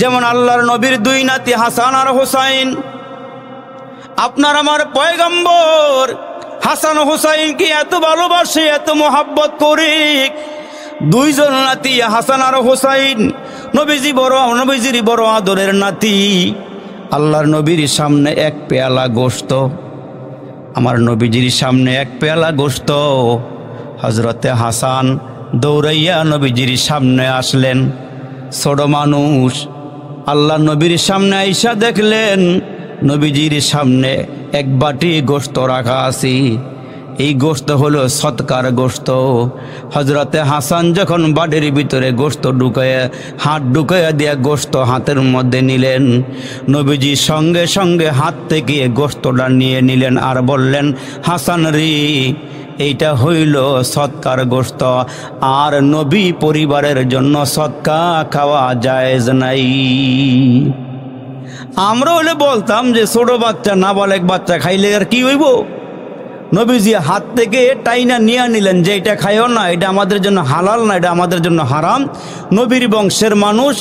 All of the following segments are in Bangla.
যেমন আল্লাহর নবীর দুই নাতি হাসান আর হুসাইন। আপনার আমার পয়গম্বর হাসান হুসাইনকে এত ভালোবাসে, এত মোহাব্বত করে। দুইজন নাতি হাসান আর হুসাইন, নবীজির বড় আদরের নাতি। আল্লাহর নবীর সামনে এক পেয়ালা গোশত, আমার নবীজির সামনে এক পেয়ালা গোশত। হযরতে হাসান দৌড়াইয়া নবীজির সামনে আসলেন। ছোট মানুষ আল্লাহ নবীর সামনে আইসা দেখলেন নবীজির সামনে এক বাটি গোশত রাখা আছে। এই গোশত হলো সৎকার গোশত। হযরতে হাসান যখন বাটির ভিতরে গোশত হাত ঢুকাইয়া দিয়া গোশত হাতের মধ্যে নিলেন, নবীজি সঙ্গে সঙ্গে হাত থেকে গোশতটা নিয়ে নিলেন আর বললেন, হাসান রে, এইটা হইল সৎকার গোশত, আর নবী পরিবারের জন্য সৎকা খাওয়া জায়েজ নাই। আমরা হলে বলতাম যে ছোট বাচ্চা, নাবালেগ বাচ্চা খাইলে আর কি হইব। নবীজি হাত থেকে টাইনা নিয়ে নিলেন যে এটা খাইও না, এটা আমাদের জন্য হালাল না, এটা আমাদের জন্য হারাম। নবীর বংশের মানুষ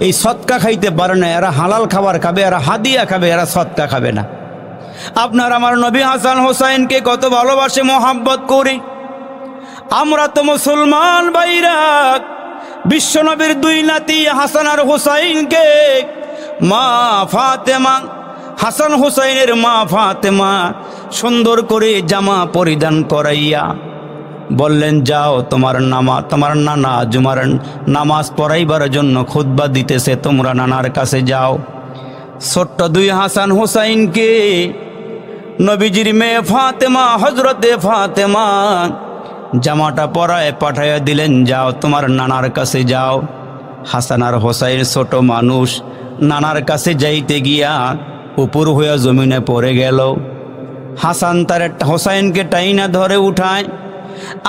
এই সৎকা খাইতে পারে না, এরা হালাল খাবার খাবে, এরা হাদিয়া খাবে, এরা সৎকা খাবে না। আপনার আমার নবী হাসান হোসাইনকে কত ভালোবাসে, মোহাব্বত করি। আমরা তো মুসলমান ভাইরা বিশ্ব নবীর দুই নাতি হাসান আর হোসাইনকে মা ফাতেমা, হাসান হোসাইনের মা ফাতেমা সুন্দর করে জামা পরিধান করাইয়া বললেন, যাও তোমার নানা জুমার নামাজ পড়াইবার জন্য খুতবা দিতেছে, তোমরা নানার কাছে যাও। ছোট্ট দুই হাসান হোসাইনকে নবীজির মেয়ে ফাতেমা, হযরতে ফাতেমা জামাটা পরায় পাঠাইয়া দিলেন, যাও তোমার নানার কাছে যাও। হাসান আর হোসাইন ছোট মানুষ, নানার কাছে যাইতে গিয়া উপর হইয়া জমিনে পড়ে গেল। হাসান তার হোসাইনকে টাইনা ধরে উঠায়,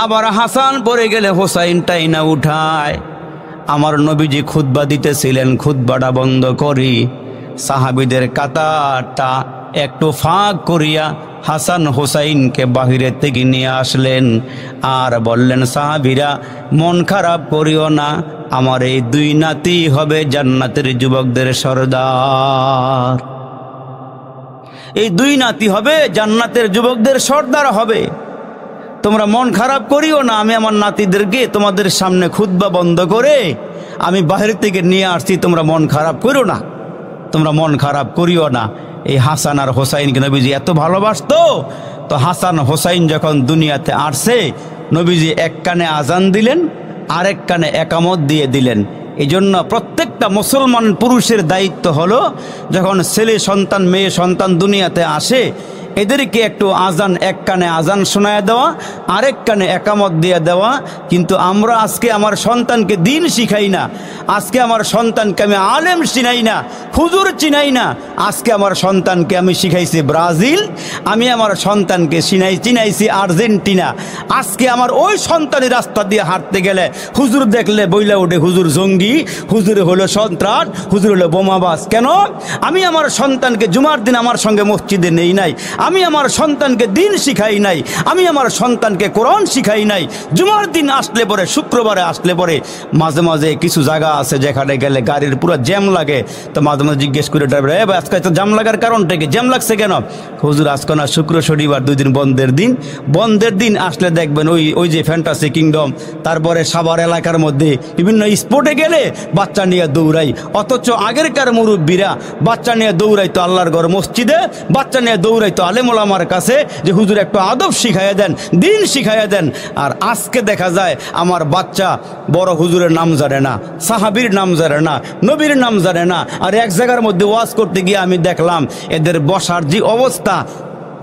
আবার হাসান পড়ে গেলে হোসাইন টাইনা উঠায়। আমার নবীজি খুতবা দিতেছিলেন, খুতবাটা বন্ধ করি সাহাবীদের কাতারটা একটু ফাঁক করিয়া হাসান হোসাইনকে বাহিরের থেকে নিয়ে আসলেন আর বললেন, সাহাবীরা মন খারাপ করিও না, আমার এই দুই নাতি হবে জান্নাতের যুবকদের সর্দার। এই দুই নাতি হবে জান্নাতের যুবকদের সর্দার হবে। তোমরা মন খারাপ করিও না, আমি আমার নাতিদেরকে তোমাদের সামনে খুতবা বন্ধ করে আমি বাহির থেকে নিয়ে আসছি, তোমরা মন খারাপ করিও না, তোমরা মন খারাপ করিও না। এই হাসান আর হোসাইনকে নবীজি এত ভালোবাসতো। তো হাসান হোসাইন যখন দুনিয়াতে আসছে, নবীজি এক কানে আজান দিলেন, আরেক কানে একামত দিয়ে দিলেন। এই জন্য প্রত্যেকটা মুসলমান পুরুষের দায়িত্ব হলো, যখন ছেলে সন্তান মেয়ে সন্তান দুনিয়াতে আসে, এদেরকে একটু আজান, এক কানে আজান শোনায় দেওয়া, আরেক কানে একামত দিয়ে দেওয়া। কিন্তু আমরা আজকে আমার সন্তানকে দিন শিখাই না, আজকে আমার সন্তানকে আমি আলেম চিনাই না, হুজুর চিনাই না। আজকে আমার সন্তানকে আমি শিখাইছি ব্রাজিল, আমি আমার সন্তানকে চিনাইছি আর্জেন্টিনা। আজকে আমার ওই সন্তানের রাস্তা দিয়ে হাঁটতে গেলে হুজুর দেখলে বইলা ওঠে হুজুর জঙ্গি, হুজুর হলো সন্ত্রাস, হুজুর হলো বোমাবাজ। কেন? আমি আমার সন্তানকে জুমার দিন আমার সঙ্গে মসজিদে নেই নাই, আমি আমার সন্তানকে দিন শিখাই নাই, আমি আমার সন্তানকে কোরআন শিখাই নাই। জুমার দিন আসলে পরে, শুক্রবারে আসলে পরে মাঝে মাঝে কিছু জায়গা আছে যেখানে গেলে গাড়ির পুরো জ্যাম লাগে। তো মাঝে মাঝে জিজ্ঞেস করে ড্রাইভার, আজকে তো জ্যাম লাগার কারণটা কি, জ্যাম লাগছে কেন? হুজুর আজকে না শুক্র শনিবার 2 দিন বন্ধের দিন, বন্ধের দিন আসলে দেখবেন ওই যে ফ্যান্টাসি কিংডম, তারপরে সাভার এলাকার মধ্যে বিভিন্ন স্পোর্টে গেলে বাচ্চা নিয়ে দৌড়াই। অথচ আগেরকার মুরব্বীরা বাচ্চা নিয়ে দৌড়াইতো আল্লাহর ঘর মসজিদে, বাচ্চা নিয়ে দৌড়াইতো আলেম ওলামার কাছে যে হুজুর একটু আদব শিখাইয়া দেন, দিন শিখাইয়া দেন। আর আজকে দেখা যায় আমার বাচ্চা বড় হুজুরের নাম জানে না, সাহাবীর নাম জানে না, নবীর নাম জানে না। আর এক জায়গার মধ্যে ওয়াজ করতে গিয়ে আমি দেখলাম এদের বসার যে অবস্থা,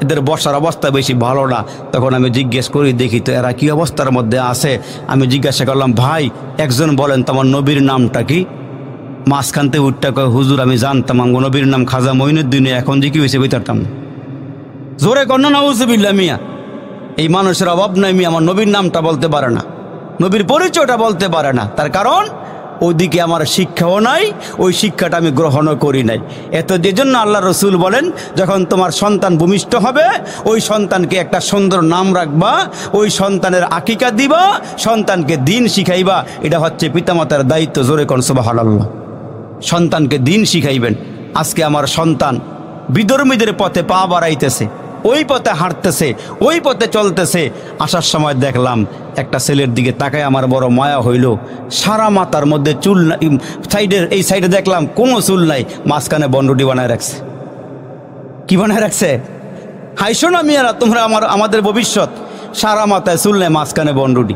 এদের বসার অবস্থা বেশি ভালো না। তখন আমি জিজ্ঞেস করি, দেখি তো এরা কি অবস্থার মধ্যে আছে। আমি জিজ্ঞাসা করলাম, ভাই একজন বলেন তোমার নবীর নামটা কি? মাঝখানতে উঠটা কয়, হুজুর আমি জানতাম আমার নবীর নাম খাজা মঈনুদ্দিন, এখন যে কি হয়েছে বুঝতাম। জোরে কন্যা নাউজুবিল্লাহ। মিয়া এই মানুষের অভাব নাই, মিয়া আমার নবীর নামটা বলতে পারে না, নবীর পরিচয়টা বলতে পারে না। তার কারণ ওইদিকে আমার শিক্ষাও নাই, ওই শিক্ষাটা আমি গ্রহণও করি নাই। এত যে জন্য আল্লাহ রসুল বলেন, যখন তোমার সন্তান ভূমিষ্ঠ হবে ওই সন্তানকে একটা সুন্দর নাম রাখবা, ওই সন্তানের আকিকা দিবা, সন্তানকে দিন শিখাইবা। এটা হচ্ছে পিতামাতার দায়িত্ব। জোরে কোন সুবহানাল্লাহ। সন্তানকে দিন শিখাইবেন। আজকে আমার সন্তান বিধর্মীদের পথে পা বাড়াইতেছে, ওই পথে হাঁটতেছে, ওই পথে চলতেছে। আসার সময় দেখলাম একটা ছেলের দিকে তাকায় আমার বড় মায়া হইল। সারা মাথার মধ্যে চুল নাই, সাইডের এই সাইডে দেখলাম কোনো চুল নাই, মাঝখানে বনরুটি বানায় রাখছে। কি বানায় রাখছে? হাইশো না মিয়ারা, তোমরা আমাদের ভবিষ্যৎ। সারা মাথায় চুল নেই, মাঝখানে বনরুটি।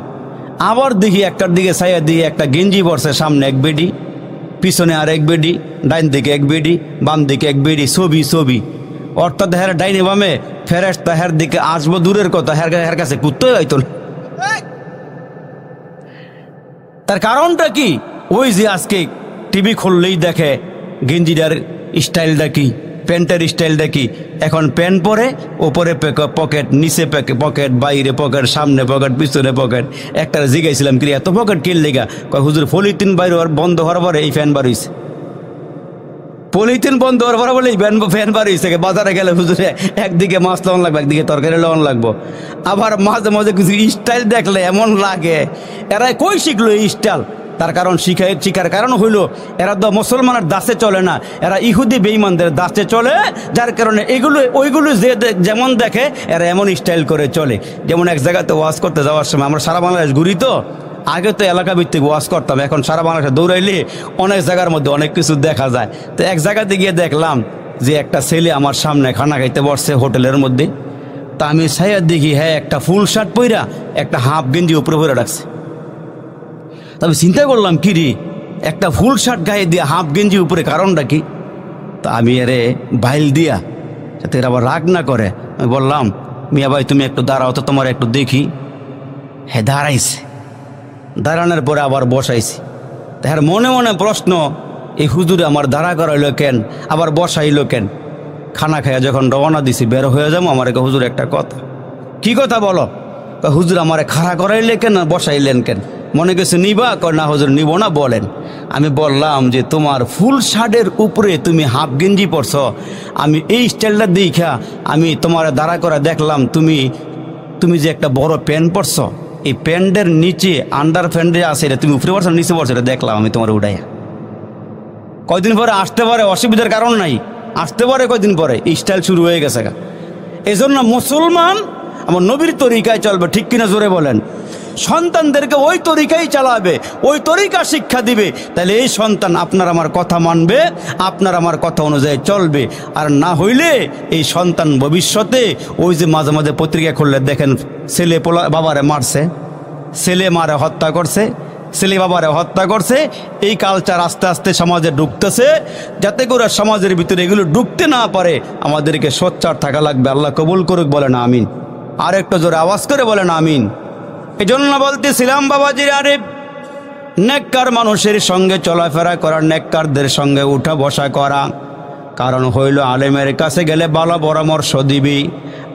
আবার দেখি একটার দিকে ছায়া দিয়ে একটা গেঞ্জি পরছে, সামনে এক বেডি, পিছনে আর এক বেডি, ডাইন দিকে এক বেডি, বাম দিকে এক বেডি, ছবি ছবি। অর্থাৎ হ্যার ডাইনে বামে ফেরেশতা, হ্যার দিকে আসবো দূরের কথা, হ্যার কাছে কুত্তই হয়তো না। তার কারণটা কি? ওই যে আজকে টিভি খুললেই দেখে গেঞ্জিটার স্টাইলটা কি, প্যান্টের স্টাইলটা কি। এখন প্যান্ট পরে, ওপরে পকেট, নিচে পকেট, বাইরে পকেট, সামনে পকেট, পিছনে পকেট। একটা জিগাইছিলাম কি এত পকেট কিনলে গা? হুজুর পলিথিন বাইরে বন্ধ হওয়ার পরে এই ফ্যান বার হয়েছে। পলিথিন বন্ধ হওয়ার পরে বলে ফ্যান বার হয়েছে। বাজারে গেলে হুজুরে একদিকে মাছ লবণ লাগবে, একদিকে তরকারি লবণ লাগবো। আবার মাঝে মাঝে কিছু স্টাইল দেখলে এমন লাগে, এরা কই শিখলো এই স্টাইল? তার কারণ শিখার কারণ হইল এরা তো মুসলমানের দাসে চলে না, এরা ইহুদি বেঈমানদের দাসে চলে। যার কারণে ওইগুলো যে যেমন দেখে এরা এমন স্টাইল করে চলে। যেমন এক জায়গাতে ওয়াজ করতে যাওয়ার সময়, আমরা সারা বাংলাদেশ ঘুরি তো, আগে তো এলাকা ভিত্তিক ওয়াজ করতাম, এখন সারা বাংলাদেশে দৌড়াইলে অনেক জায়গার মধ্যে অনেক কিছু দেখা যায়। তো এক জায়গাতে গিয়ে দেখলাম যে একটা ছেলে আমার সামনে খানা খাইতে বসছে হোটেলের মধ্যে। তা আমি ছায়া দেখি, হ্যাঁ একটা ফুল শার্ট পইরা একটা হাফ গেঞ্জি উপরে পরে রাখছে। তবে চিন্তা করলাম কি রে, একটা ফুল শার্ট গায়ে দিয়ে হাফ গেঞ্জি উপরে, কারণটা কি? তা আমি এরে বাইল দিয়া যাতে এরা আবার রাগ না করে, আমি বললাম মিয়া ভাই তুমি একটু দাঁড়াও তো, তোমার একটু দেখি। হ্যাঁ দাঁড়াইছে, দাঁড়ানোর পরে আবার বসাইছি। তার মনে মনে প্রশ্ন, এই হুজুরে আমার দাঁড়া করাইলো কেন, আবার বসাইলো কেন? খানা খাইয়া যখন রওনা দিছি বের হয়ে যাবো, আমার হুজুর একটা কথা। কি কথা বলো? হুজুর আমারে খাড়া করাইলে কেন, বসাইলেন কেন? মনে কিছু নিবা? না হুজুর নিব না, বলেন। আমি বললাম যে তোমার ফুল শার্টের উপরে তুমি হাফ গেঞ্জি পরছ, আমি এই স্টাইলটা দেখা আমি তোমার দাঁড়া করা দেখলাম, তুমি যে একটা বড় প্যান্ট পরছ, এই প্যান্টের নিচে আন্ডার প্যান্টে আছে, এটা তুমি উপরে পরছ নিচে পরছ, এটা দেখলাম আমি তোমার উঠাইয়া। কয়দিন পরে আসতে পারে, অসুবিধার কারণ নাই, আসতে পারে কয়দিন পরে, এই স্টাইল শুরু হয়ে গেছে। এই জন্য মুসলমান আমার নবীর তরিকায় চলবে, ঠিক কিনা জোরে বলেন। সন্তানদেরকে ওই তরিকাই চালাবে, ওই তরিকা শিক্ষা দিবে, তাহলে এই সন্তান আপনার আমার কথা মানবে, আপনার আমার কথা অনুযায়ী চলবে। আর না হইলে এই সন্তান ভবিষ্যতে ওই যে মাঝে মাঝে পত্রিকা খুললে দেখেন ছেলে বাবারে মারছে, ছেলে মারে হত্যা করছে, ছেলে বাবারে হত্যা করছে। এই কালচার আস্তে আস্তে সমাজে ঢুকতেছে। যাতে করে সমাজের ভিতরে এগুলো ঢুকতে না পারে আমাদেরকে সোচ্চার থাকা লাগবে। আল্লাহ কবুল করুক, বলেন আমিন। আর একটু জোরে আওয়াজ করে বলেন আমিন। এই জন্য বলতেছিলাম বাবাজির, আরে নেককার মানুষের সঙ্গে চলাফেরা করা, নেককারদের সঙ্গে উঠা বসা করা। কারণ হইল আলেমের কাছে গেলে ভালো পরামর্শ দিবি,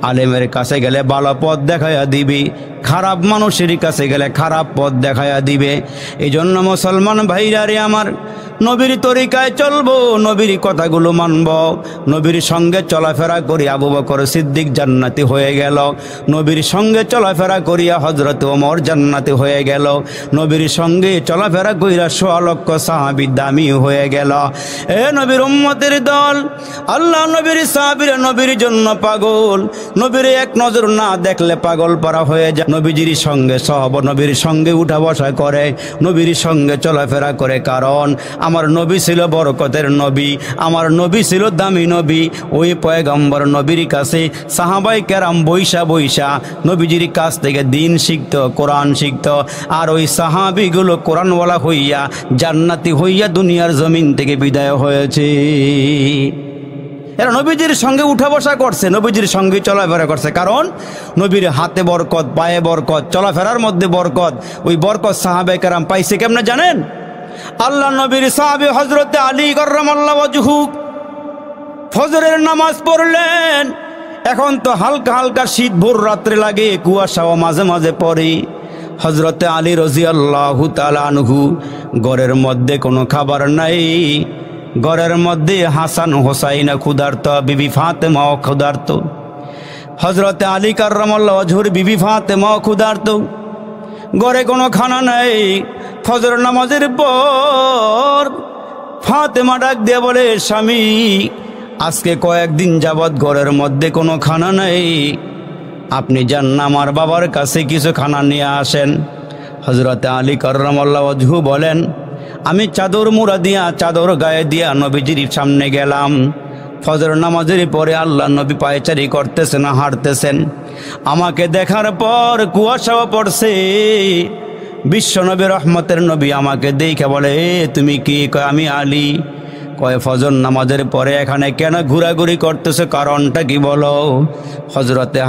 আলেমের কাছে গেলে ভালো পথ দেখাইয়া দিবি, খারাপ মানুষের কাছে গেলে খারাপ পথ দেখাইয়া দিবে। এই জন্য মুসলমান ভাইরা রে আমার, নবীর তরিকায় চলবো, নবীর কথাগুলো মানব। নবীর সঙ্গে চলাফেরা করি আবু বকর সিদ্দিক জান্নাতি হয়ে গেল, নবীর সঙ্গে চলাফেরা করিয়া হযরত ওমর জান্নাতি হয়ে গেল, নবীর সঙ্গে চলাফেরা কইরা ১৬ লক্ষ সাহাবী দামি হয়ে গেল। এ নবীর উম্মতের দল, আল্লাহ নবীর সাহাবীরা নবীর জন্য পাগল, নবীর এক নজর না দেখলে পাগল পারা হয়ে যায়। নবীজির সঙ্গে নবীর সঙ্গে উঠা বসা করে, নবীর সঙ্গে চলাফেরা করে। কারণ আমার নবী ছিল বরকতের নবী, আমার নবী ছিল দামি নবী। ওই পয়গম্বর নবীর কাছে সাহাবায়ে কেরাম বৈশা বৈশা নবীজির কাছ থেকে দিন শিখত, কোরআন শিখত। আর ওই সাহাবীগুলো কোরআনওয়ালা হইয়া জান্নাতি হইয়া দুনিয়ার জমিন থেকে বিদায় হয়েছে। এরা নবীজির সঙ্গে উঠা বসা করছে, নবীজির সঙ্গে চলাফেরা করছে। কারণ নবীর হাতে বরকত, পায়ে বরকত, চলাফেরার মধ্যে বরকত। ওই বরকত সাহাবায়ে কেরাম পাইছে কেমনে জানেন? আল্লাহ নবীর সাহাবী হযরত আলী কাররামাল্লাহু ওয়াজহু ফজরের নামাজ পড়লেন। এখন তো হালকা হালকা শীত, ভোর রাত্রে লাগে, কুয়াশাও মাঝে মাঝে পড়ে। হযরত আলী রাদিয়াল্লাহু তাআলা আনহু ঘরের মধ্যে কোনো খাবার নাই, ঘরের মধ্যে হাসান হোসাইন ক্ষুধার্ত, বিবি ফাতেমাও ক্ষুধার্ত। হযরত আলী কাররামাল্লাহু ওয়াজহুর বিবি ফাতেমাও ক্ষুধার্ত, ঘরে কোনো খানা নাই। ফজর নামাজের পর ফাতেমা ডাক দিয়ে বলে, স্বামী আজকে কয়েকদিন যাবৎ ঘরের মধ্যে কোনো খানা নাই, আপনি যান না আমার বাবার কাছে কিছু খানা নিয়ে আসেন। হযরতে আলী কাররামাল্লাহু ওয়াজহু বলেন, আমি চাদর মুড়া দিয়া চাদর গায়ে দিয়া নবীজির সামনে গেলাম। ফজর নামাজের পরে আল্লাহ নবী পায়চারি করতেছেন, হাঁটতেছেন। আমাকে দেখার পর কুয়াশাও পড়ছে। বিশ্বনবী রহমতের নবী আমাকে দেখে বলে, তুমি কি? কয় আমি আলী। কয় ফজর নামাজের পরে এখানে কেন ঘোরাঘুরি করতেছে, কারণটা কি বলো? হযরতে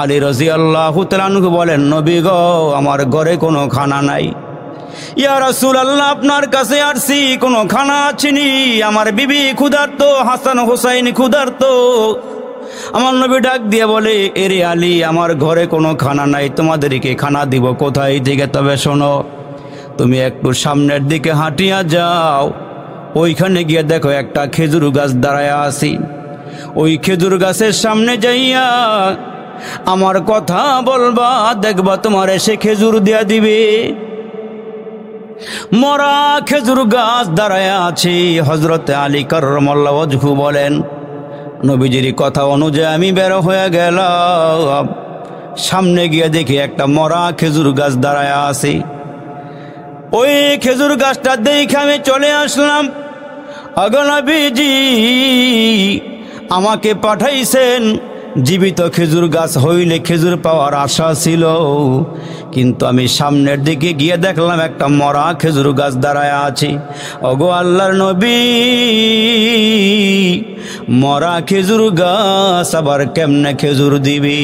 আলী রাদিয়াল্লাহু তাআলা আনহু বলেন, নবী গো, আমার ঘরে কোনো খানা নাই। ইয়া রাসূলুল্লাহ, আপনার কাছে আসছি, কোনো খানা আছেনি? আমার বিবি ক্ষুধার্ত, হাসান হোসাইন ক্ষুধার্ত। আমার নবী ডাক দিয়ে বলে, এরে আলী, আমার ঘরে কোনো খানা নাই, তোমাদেরকে খানা দিব কোথায় থেকে? তবে শোনো, তুমি একটু সামনের দিকে হাঁটিয়া যাও, ওইখানে গিয়ে দেখো একটা খেজুর গাছ দাঁড়ায় আছি। ওই খেজুর গাছের সামনে যাইয়া আমার কথা বলবা, দেখবা তোমার এসে খেজুর দিয়া দিবে। মরা খেজুর গাছ দাঁড়ায় আছে। হযরতে আলী কাররামাল্লাহু ওয়াজহু বলেন, নবীজির কথা অনুযায়ী আমি বের হয়ে গেলাম। সামনে গিয়ে দেখি একটা মরা খেজুর গাছ দাঁড়ায় আছে। ওই খেজুর গাছটা দেখে আমি চলে আসলাম। আগো নবীজি আমাকে পাঠাইছেন, জীবিত খেজুর গাছ হইলে খেজুর পাওয়ার আশা ছিল, কিন্তু আমি সামনের দিকে গিয়ে দেখলাম একটা মরা খেজুর গাছ দাঁড়ায় আছে। ওগো আল্লাহর নবী, মরা খেজুর গাছ আবার কেমনে খেজুর দিবি?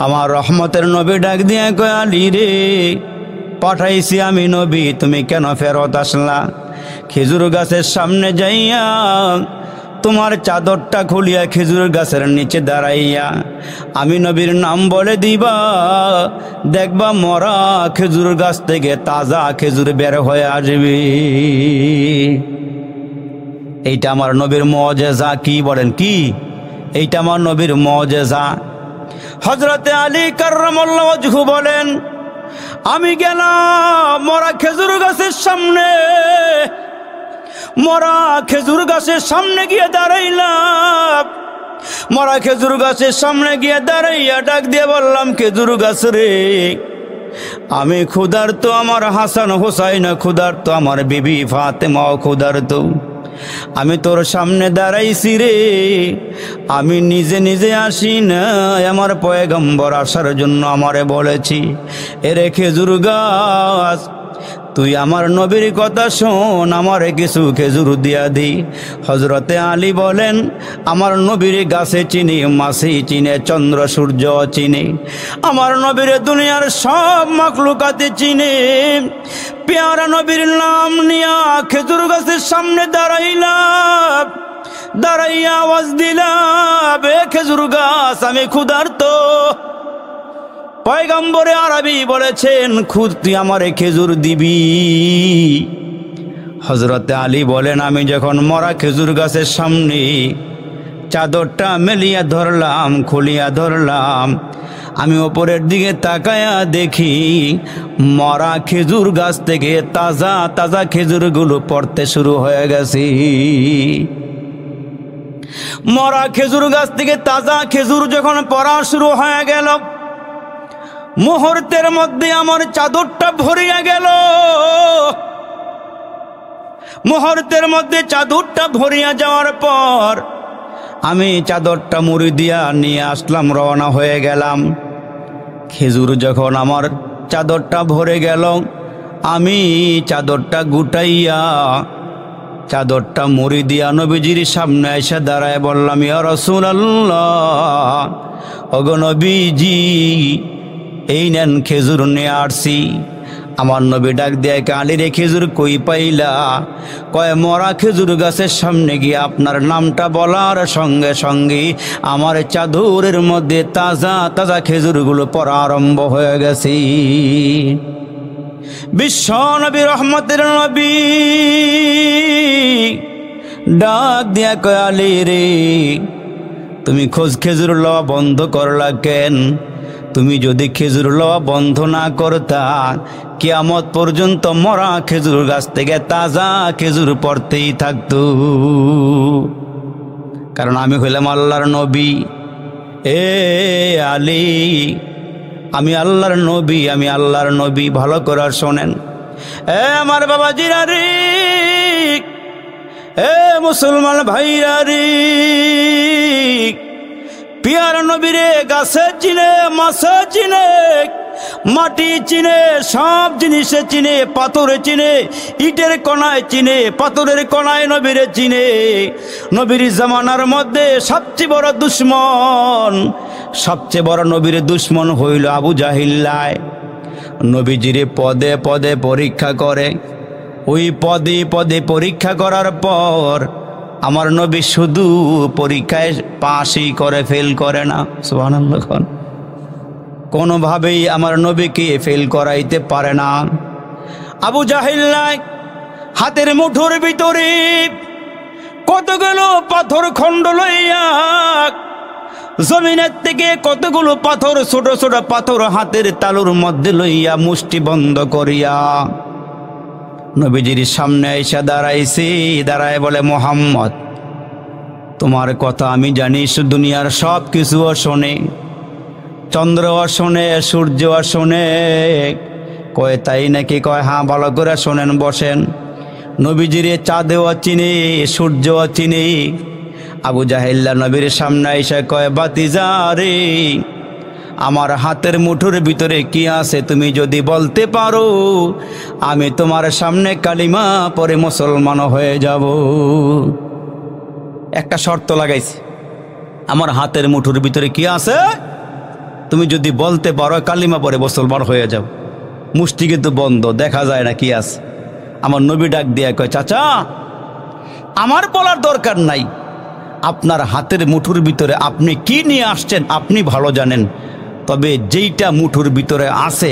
আমার রহমতের নবী ডাক দিয়ে কয়, আলী রে, পাঠাইছি আমি নবী, তুমি কেন ফেরত আসলা? খেজুর গাছের সামনে যাইয়া তোমার চাদরটা খুলিয়া খেজুর গাছের নিচে দাঁড়াইয়া আমি নবীর নাম বলে দিবা, দেখবা মরা খেজুর গাছ থেকে তাজা খেজুর বের হয়ে আসবে। এইটা আমার নবীর মুআজিজা। কি বলেন? কি এইটা আমার নবীর মুআজিজা। হযরতে আলী কাররামাল্লাহু ওয়াজহু বলেন, আমি গেলাম মরা খেজুর গাছের সামনে। মরা খেজুর গাছের সামনে গিয়ে দাঁড়াইলাম। মরা খেজুর গাছের সামনে গিয়ে দাঁড়াইয়া ডাক দিয়ে বললাম, খেজুর গাছ রে, আমি ক্ষুধার্ত, আমার হাসান হোসাইন ক্ষুধার্ত, আমার বিবি ফাতেমাও ক্ষুধার্ত। আমি তোর সামনে দাঁড়াইছি রে, আমি নিজে নিজে আসি না, আমার পয়গম্বর আসার জন্য আমারে বলেছি, এরে খেজুর গাছ, তুই আমার নবীর কথা শোন, আমারে কিছু খেজুর দিয়া দি। হযরতে আলী বলেন, আমার নবীর গাছে চিনি, মাছি চিনে, চন্দ্র সূর্য চিনি, আমার নবীর দুনিয়ার সব মাখলুকাতে চিনে। পেয়ারা নবীর নাম নিয়া খেজুর গাছের সামনে দাঁড়াইলাম। দাঁড়াইয়া আওয়াজ দিলাম, এ খেজুর গাছ, আমি ক্ষুধার্ত। পয়গম্বরে আরবি বলেছেন, খুদ তুই আমারে খেজুর দিবি। হযরতে আলী বলেন, আমি যখন মরা খেজুর গাছের সামনে চাদরটা মেলিয়া ধরলাম, খুলিয়া ধরলাম, আমি ওপরের দিকে তাকায়া দেখি মরা খেজুর গাছ থেকে তাজা তাজা খেজুরগুলো পড়তে শুরু হয়ে গেছে। মরা খেজুর গাছ থেকে তাজা খেজুর যখন পড়া শুরু হয়ে গেল, মুহূর্তের মধ্যে আমার চাদরটা ভরিয়া গেল। মুহূর্তের মধ্যে চাদরটা ভরিয়া যাওয়ার পর আমি চাদরটা মুড়ি দিয়া নিয়ে আসলাম, রওনা হয়ে গেলাম। খেজুর যখন আমার চাদরটা ভরে গেল, আমি চাদরটা গুটাইয়া চাদরটা মুড়ি দিয়া নবীজির সামনে এসে দাঁড়ায় বললাম, ইয়া রাসূলুল্লাহ, ওগো নবীজি, এই নেন খেজুর নিয়ে আসছি। আমার নবী ডাক দিয়ে, আলী রে, খেজুর কই পাইলা? কয়, মরা খেজুর গাছের সামনে গিয়ে আপনার নামটা বলার সঙ্গে সঙ্গে আমার চাদরের মধ্যে তাজা তাজা খেজুরগুলো পড়া আরম্ভ হয়ে গেছে। বিশ্ব নবী রহমতের নবী ডাক দিয়া কয়, আলী রে, তুমি খোঁজ খেজুর লওয়া বন্ধ করলা কেন? তুমি যদি খেজুর লওয়া বন্ধ না করতা, কিয়ামত পর্যন্ত মরা খেজুর গাছ থেকে তাজা খেজুর পড়তেই থাকতো। কারণ আমি হইলাম আল্লাহর নবী। এ আলী, আমি আল্লাহর নবী, আমি আল্লাহর নবী। ভালো করে শোনেন এ আমার বাবাজিরা রে, এ মুসলমান ভাইরা রে, পিয়ার নবীরে গাছে চিনে, মাছে চিনে, মাটি চিনে, সব জিনিসে চিনে, পাথরে চিনে, ইটের কণায় চিনে, পাথরের কণায় নবীরে চিনে। নবীর জামানার মধ্যে সবচেয়ে বড় দুশ্মন, সবচেয়ে বড় নবীর দুশ্মন হইল আবু জাহিল্লায়। নবীজিরে পদে পদে পরীক্ষা করে, ওই পদে পদে পরীক্ষা করার পর আমার নবী শুধু পরীক্ষায় পাশই করে, ফেল করে না। সুবহানাল্লাহ। কোনোভাবেই আমার নবীকে ফেল করাইতে পারে না। আবু জাহিল্লাহ হাতের মুঠোর ভিতরে কতগুলো পাথর খণ্ড লইয়া, জমিনের থেকে কতগুলো পাথর, ছোট ছোট পাথর হাতের তালুর মধ্যে লইয়া মুষ্টি বন্ধ করিয়া নবীজির সামনে এসে দাঁড়াইছে। দাঁড়ায় বলে, মোহাম্মদ, তোমার কথা আমি জানি, দুনিয়ার সব কিছুও শোনে, চন্দ্রও শোনে, সূর্যও শোনে। কয় তাই নাকি? কয় হ্যাঁ, ভালো করে শোনেন, বসেন। নবীজির চাঁদেও চিনি, সূর্যও চিনি। আবু জাহিল্লা নবীর সামনে এসে কয়, বাতিজা রে, আমার হাতের মুঠোর ভিতরে কি আছে তুমি যদি বলতে পারো, আমি তোমার সামনে কালিমা পরে মুসলমান হয়ে যাব। একটা শর্ত লাগাইছি, আমার হাতের মুঠোর ভিতরে কি আছে তুমি যদি বলতে পারো, কালিমা পরে মুসলমান হয়ে যাও। মুষ্টি কিন্তু বন্ধ, দেখা যায় না কি আছে। আমার নবী ডাক দিয়ে কয়, চাচা, আমার বলার দরকার নাই, আপনার হাতের মুঠোর ভিতরে আপনি কি নিয়ে আসছেন আপনি ভালো জানেন। তবে যেইটা মুঠোর ভিতরে আছে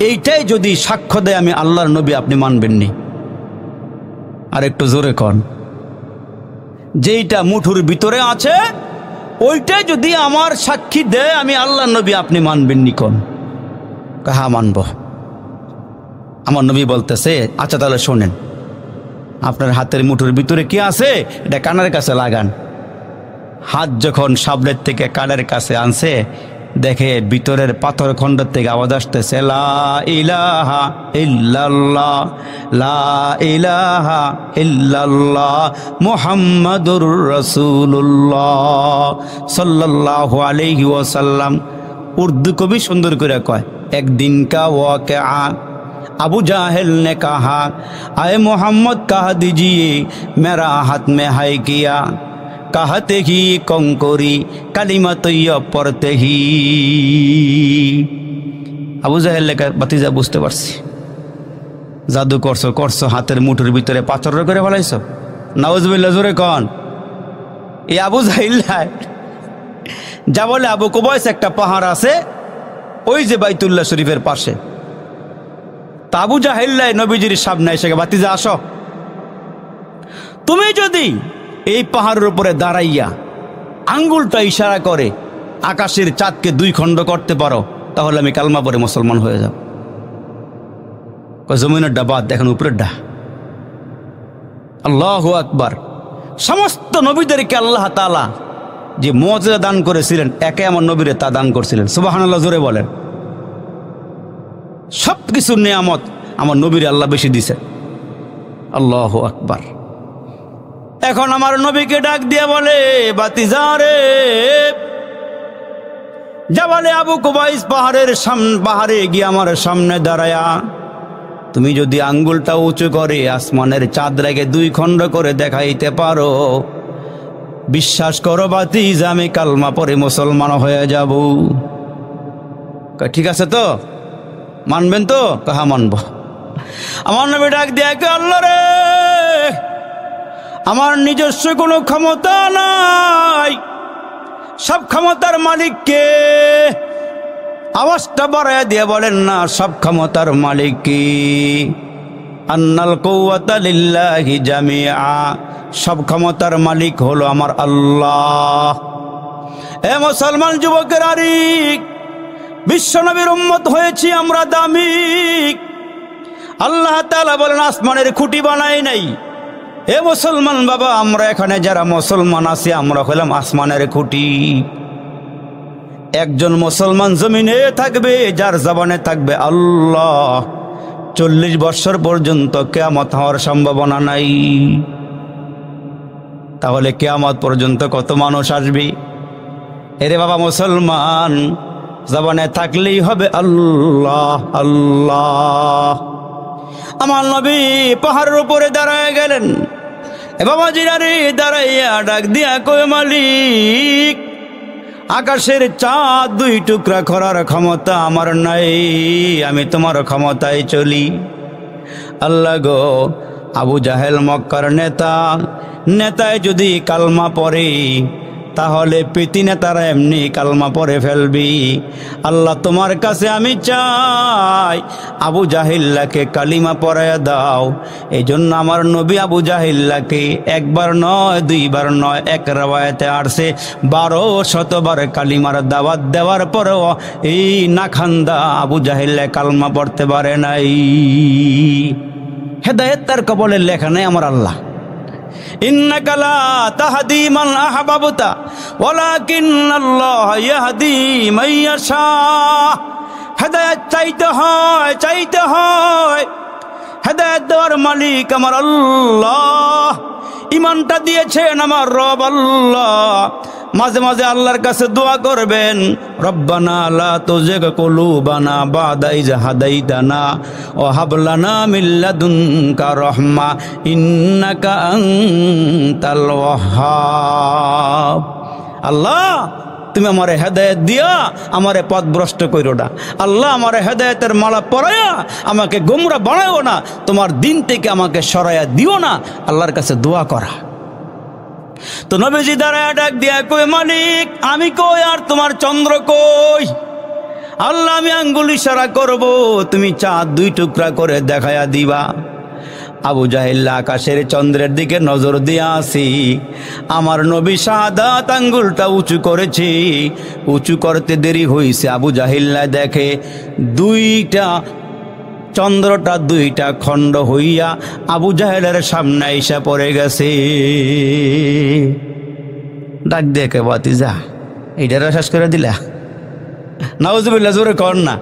এইটাই যদি সাক্ষ্য দেয় আমি আল্লাহর নবী, আপনি মানবেননি। আর একটু জোরে কন, যেইটা মুঠোর ভিতরে আছে ওইটাই যদি আমার সাক্ষী দেয় আমি আল্লাহর নবী, আপনি মানবেননি। কোন? হ্যাঁ মানব। আমার নবী বলতেছে, আচ্ছা তাহলে শোনেন, আপনার হাতের মুঠোর ভিতরে কি আছে এটা কানের কাছে লাগান। হাত যখন সামনের থেকে কানের কাছে আনছে, দেখে ভিতরের পাথর খণ্ড থেকে আওয়াজ আসতেছে, লা ইলাহা ইল্লাল্লাহ, লা ইলাহা ইল্লাল্লাহ, মুহাম্মাদুর রাসূলুল্লাহ সাল্লাল্লাহু আলাইহি ওয়াসাল্লাম। উর্দু কবি সুন্দর করে কয়, একদিন কা ওয়াকিআ अबू जाहिल ने कहा, आए मोहम्मद कह दीजिए मेरा हाथ में है किया, कहते ही कंकोरी कलिमा तैयब पढ़ते ही। আবু জাহেল লেখা, বাতিজা বুঝতে পারছি, জাদু করছো করছো, হাতের মুঠোর ভিতরে পাথর করে ফেলাইছো। নাউজুবিল্লাহ, জোরে কন। এই আবু জাহেল যা বলে, আবু কুবাইস একটা পাহাড় আছে ওই যে বাইতুল্লাহ শরীফের পাশে। তা আবু জাহেল্লাহ নবীজির সামনে এসে, বাতিজা আসো, তুমি যদি এই পাহাড়ের উপরে দাঁড়াইয়া আঙ্গুলটা ইশারা করে আকাশের চাঁদকে দুই খণ্ড করতে পারো, তাহলে আমি কালমা পরে মুসলমান হয়ে যাব। জমিনের ডাবাদ দেখেন, উপরের ডা। আল্লাহু আকবার। সমস্ত নবীদেরকে আল্লাহ তাআলা যে মুআজিজা দান করেছিলেন, একে আমার নবীরে তা দান করছিলেন। সুবহানাল্লাহ, জোরে বলেন। সব কিছুর নিয়ামত আমার নবীর আল্লাহ বেশি দিছে। আল্লাহু আকবার। এখন আমার নবীকে ডাক দিয়ে বলে, বাতিজা রে, যা বলে আবু কুবাইস পাহাড়ে গিয়ে আমার সামনে দাঁড়ায়া তুমি যদি আঙ্গুলটা উঁচু করে আসমানের চাঁদ রেখে দুই খণ্ড করে দেখাইতে পারো, বিশ্বাস করো বাতিজা, আমি কালমা পরে মুসলমান হয়ে যাব। ঠিক আছে তো, মানবেন তো? কাহা মানব। আমার নবী ডাক দিয়ে, আল্লাহ রে, আমার নিজস্ব কোনো ক্ষমতা নাই, সব ক্ষমতার মালিক কে? আওয়াজটা বাড়ায় দিয়ে বলেন না, সব ক্ষমতার মালিক কি? আন্নাল কুওয়াতা লিল্লাহি জামিআ, সব ক্ষমতার মালিক হলো আমার আল্লাহ। এ মুসলমান যুবকের আরিক, বিশ্বনবীর উম্মত হয়েছি আমরা দামি। আল্লাহ তাআলা বলেন আসমানের খুঁটি বানাই নাই। এ মুসলমান বাবা, আমরা এখানে যারা মুসলমান আছি আমরা হলাম আসমানের খুঁটি। একজন মুসলমান জমিনে থাকবে যার জবানে থাকবে আল্লাহ, 40 বছর পর্যন্ত কিয়ামত হওয়ার সম্ভাবনা নাই। তাহলে কিয়ামত পর্যন্ত কত মানুষ আসবে? এরে বাবা মুসলমান, জবানে থাকলেই হবে আল্লাহ আল্লাহ। আমার নবী পাহাড়ের উপরে দাঁড়ায় গেলেন। এ বাবা জিরারে দাঁড়াইয়া ডাক দিয়া কই মালিক, আকাশের চাঁদ 2 টুকরা করার ক্ষমতা আমার নাই, আমি তোমার ক্ষমতায় চলি। আল্লাহ গো, আবু জাহেল মক্কার নেতায় যদি কালমা পড়ে তাহলে প্রীতি নেতারা এমনি কালমা পড়ে ফেলবি। আল্লাহ তোমার কাছে আমি চাই আবু জাহিল্লাকে কালিমা পড়াইয়া দাও। এই জন্য আমার নবী আবু জাহিল্লাকে 1 বার নয় 2 বার নয়, এক রাওয়ায়াতে আসছে 1200 বার কালিমার দাওয়াত দেওয়ার পরেও এই নাখান্দা আবু জাহিল্লা কালমা পড়তে পারে নাই। হেদায়েত তার কবলে লেখা নাই আমার আল্লাহ। ইন্নাকা লা তাহদি মান আহবাবতা ওয়ালাকিন্নাল্লাহ ইয়াহদি মান ইয়াশা। হেদায়েত চাইতে হয়। হেদায়েত দেওয়ার মালিক আমার আল্লাহ। ইমানটা দিয়েছেন আমার রব আল্লাহ। মাঝে মাঝে আল্লাহর কাছে দোয়া করবেন, রব্বানা লা তুজিগ কুলুবানা বাদা ইজ হাদাইতানা ওয়া হাব লানা মিন লাদুনকা রাহমা ইন্নাকা আনতাল ওয়াহ্হাব। আল্লাহ তুমি আমারে হেদায়েত দিয়া আমারে পথভ্রষ্ট কইরো না। আল্লাহ আমারে হেদায়েতের মালা পরায়া আমাকে গোমরা বানায়ো না, তোমার দিন থেকে আমাকে সরাইয়া দিও না। আল্লাহর কাছে দোয়া করা। তো নবীজি দাঁড়ায় ডাক দিয়া কই মালিক, আমি কই আর তোমার চন্দ্র কই? আল্লাহ আমি আঙ্গুল ইশারা করব, তুমি চাঁদ 2 টুকরা করে দেখায়া দিবা। আবু জাহেল আকাশের চন্দ্রের দিকে নজর দিয়া আসি, আমার নবী শাহাদাত আঙ্গুলটা উঁচু করেছি। উঁচু করতে দেরি হইছে, আবু জাহেল দেখে 2টা চন্দ্রটা 2টা খণ্ড হইয়া আবু জাহেলের সামনে এসে পড়ে গেছে। ডাক দেখে বাতিজা, এইটারা শেষ করে দিলা? নাউজুবিল্লাহ, জোরে কর না।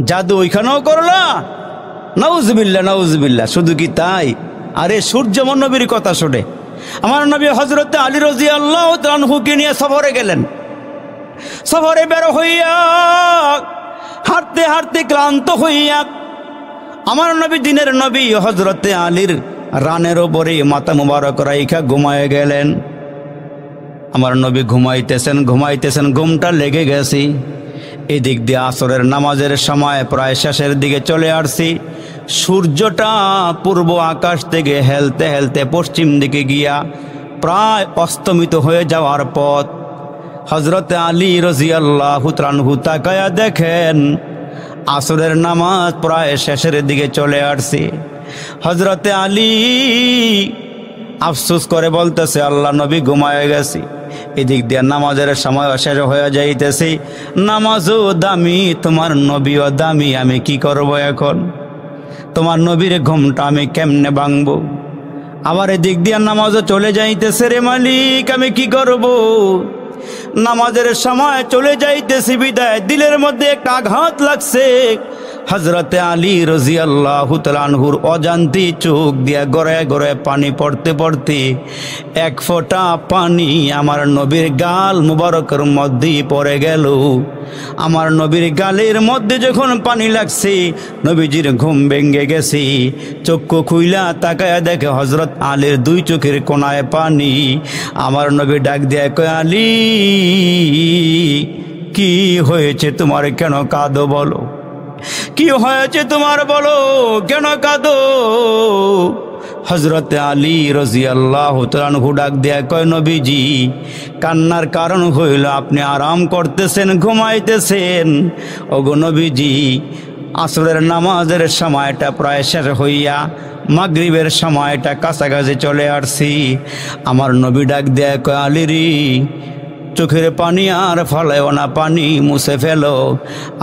জাদু ওইখানেও করলা? নাউজুবিল্লাহ নাউজুবিল্লাহ। শুধু কি তাই? আরে সূর্য নবীর কথা শোনে। আমার নবী হযরত আলী রাদিয়াল্লাহু তাআলা আনহুকে নিয়ে সফরে গেলেন। সফরে বের হইয়া হাঁটতে হাঁটতে ক্লান্ত হইয়া আমার নবী, দিনের নবী হযরত আলীর রানের ওপরে মাথা মুবারক রাইখা ঘুমায় গেলেন। আমার নবী ঘুমাইতেছেন, ঘুমটা লেগে গেছে। এদিক দিয়ে আসরের নামাজের সময় প্রায় শেষের দিকে চলে আসছি। সূর্যটা পূর্ব আকাশ থেকে হেলতে হেলতে পশ্চিম দিকে গিয়া প্রায় অস্তমিত হয়ে যাওয়ার পথ। হযরত আলী রাদিয়াল্লাহু তাআলা আনহু তাকায়া দেখেন আসরের নামাজ প্রায় শেষের দিকে চলে আসছে। হযরত আলী আফসোস করে বলতেছে, আল্লাহ নবী ঘুমায় গেছি। এদিক দিয়ে নামাজের সময় শেষ হয়ে যাইতেছে। নামাজও দামি, তোমার নবীও দামি, আমি কি করব এখন? তোমার নবীর ঘুমটা আমি কেমনে ভাঙবো? আবার এদিক দিয়ে নামাজও চলে যাইতেছে। রে মালিক, আমি কি করব? নামাজের সময় চলে যাইতেছি বিদায় দিলের মধ্যে একটা আঘাত লাগছে। হযরতে আলী রাদিয়াল্লাহু তাআলা আনহুর অজান্তে চোখ দিয়া গড়ায় গড়ায় পানি পড়তে পড়তে 1 ফোঁটা পানি আমার নবীর গাল মুবারকের মধ্যে পড়ে গেল। আমার নবীর গালের মধ্যে যখন পানি লাগছে, নবীজির ঘুম ভেঙে গেছে। চক্ষু খুইলা তাকায়া দেখে হযরত আলীর 2 চোখের কোণায় পানি। আমার নবী ডাক দিয়ে কয়, আলী কি হয়েছে তোমার? কেন কাঁদো বলো? কি হয়েছে তোমার বলো, কেন কাঁদো? হযরত আলী রাদিয়াল্লাহু তাআলা আনহু ডাক দেয়া কয়, নবীজি কান্নার কারণ হইল আপনি আরাম করতেছেন, ঘুমাইতেছেন। ওগো নবীজি, আসরের নামাজের সময়টা প্রায় শেষ হইয়া মাগরিবের সময়টা কাছাকাছি চলে আসছি। আমার নবী ডাক দেয়া কয়, আলী রে, চোখের পানি আর ফলেও না পানি মুছে ফেলো,